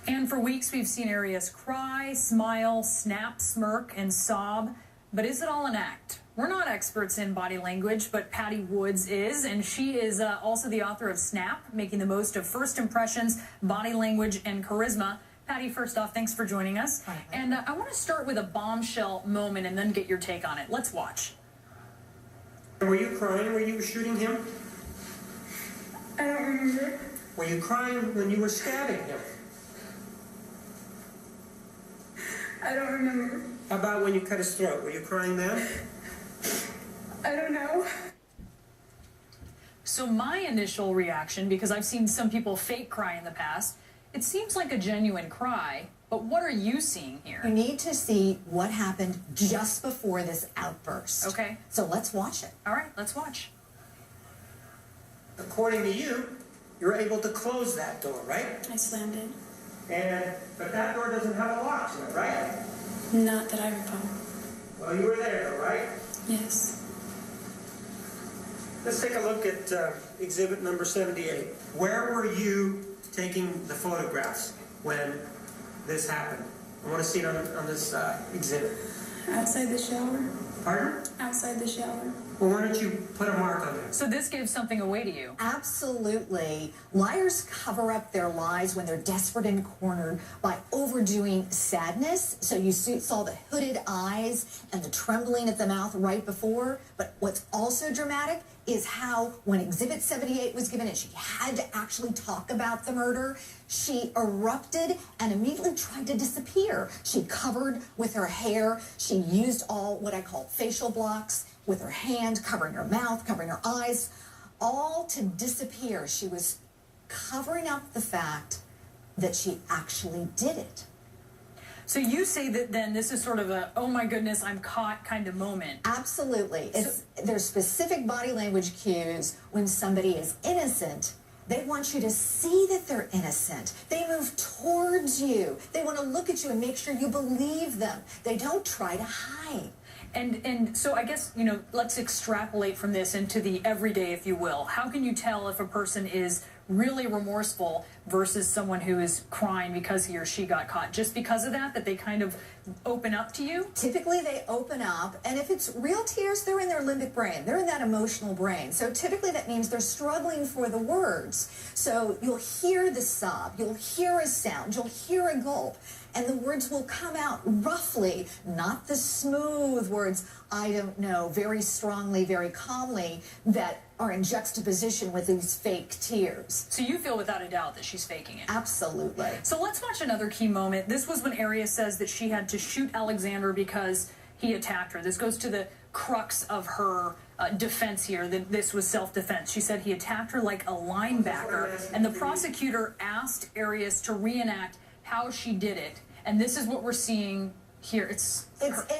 And for weeks, we've seen Arias cry, smile, snap, smirk, and sob. But is it all an act? We're not experts in body language, but Patti Wood is, and she is also the author of Snap, Making the Most of First Impressions, Body Language, and Charisma. Patti, first off, thanks for joining us. Hi. And I want to start with a bombshell moment and then get your take on it. Let's watch. Were you crying when you were shooting him? I don't remember. Were you crying when you were stabbing him? I don't remember. How about when you cut his throat? Were you crying then? I don't know. So my initial reaction, because I've seen some people fake cry in the past, it seems like a genuine cry, but what are you seeing here? You need to see what happened just before this outburst. Okay. So let's watch it. All right, let's watch. According to you, you're able to close that door, right? I slammed it. But that door doesn't have a lock to it, right? Not that I recall. Well, you were there, though, right? Yes. Let's take a look at exhibit number 78. Where were you taking the photographs when this happened? I want to see it on this exhibit. Outside the shower. Pardon? Outside the shower. Well, why don't you put a mark on it? So this gives something away to you. Absolutely. Liars cover up their lies when they're desperate and cornered by overdoing sadness. So you saw the hooded eyes and the trembling at the mouth right before. But what's also dramatic is how when Exhibit 78 was given and she had to actually talk about the murder, she erupted and immediately tried to disappear. She covered with her hair. She used all what I call facial blocks with her hand, covering her mouth, covering her eyes, all to disappear. She was covering up the fact that she actually did it. So you say that then this is sort of a, oh my goodness, I'm caught kind of moment. Absolutely. There's specific body language cues when somebody is innocent. They want you to see that they're innocent. They move towards you. They want to look at you and make sure you believe them. They don't try to hide. And so I guess, you know, let's extrapolate from this into the everyday, if you will. How can you tell if a person is really remorseful versus someone who is crying because he or she got caught? Just because of that they kind of open up to you? Typically they open up, and if it's real tears, they're in their limbic brain. They're in that emotional brain. So typically that means they're struggling for the words. So you'll hear the sob, you'll hear a sound, you'll hear a gulp, and the words will come out roughly, not the smooth words, I don't know, very strongly, very calmly, that are in juxtaposition with these fake tears. So you feel without a doubt that she's faking it? Absolutely. So let's watch another key moment. This was when Arias says that she had to shoot Alexander because he attacked her. This goes to the crux of her defense here, that this was self-defense. She said he attacked her like a linebacker, and the prosecutor asked Arias to reenact how she did it. And this is what we're seeing here. It's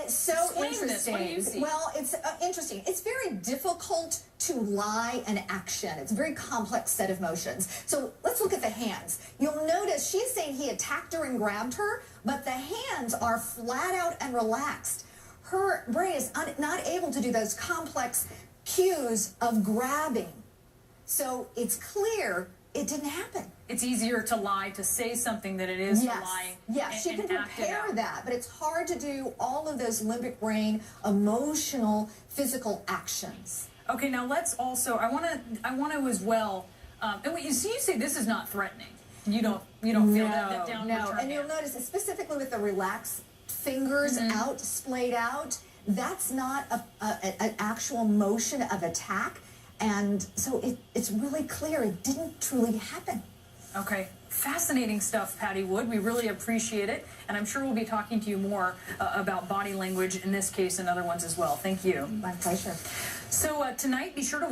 so interesting. What do you see? Well, it's interesting. It's very difficult to lie and action. It's a very complex set of motions. So let's look at the hands. You'll notice she's saying he attacked her and grabbed her, but the hands are flat out and relaxed. Her brain is not able to do those complex cues of grabbing. So it's clear it didn't happen. It's easier to lie, to say something than it is to lie. Yes, she can prepare that, but it's hard to do all of those limbic brain, emotional, physical actions. Okay, now let's also, I want to as well, and you say this is not threatening. You don't feel that downward turn. And you'll notice, specifically with the relaxed fingers out, splayed out, that's not an actual motion of attack. And so it's really clear it didn't truly happen. Okay. Fascinating stuff, Patti Wood. We really appreciate it. And I'm sure we'll be talking to you more about body language in this case and other ones as well. Thank you. My pleasure. So tonight, be sure to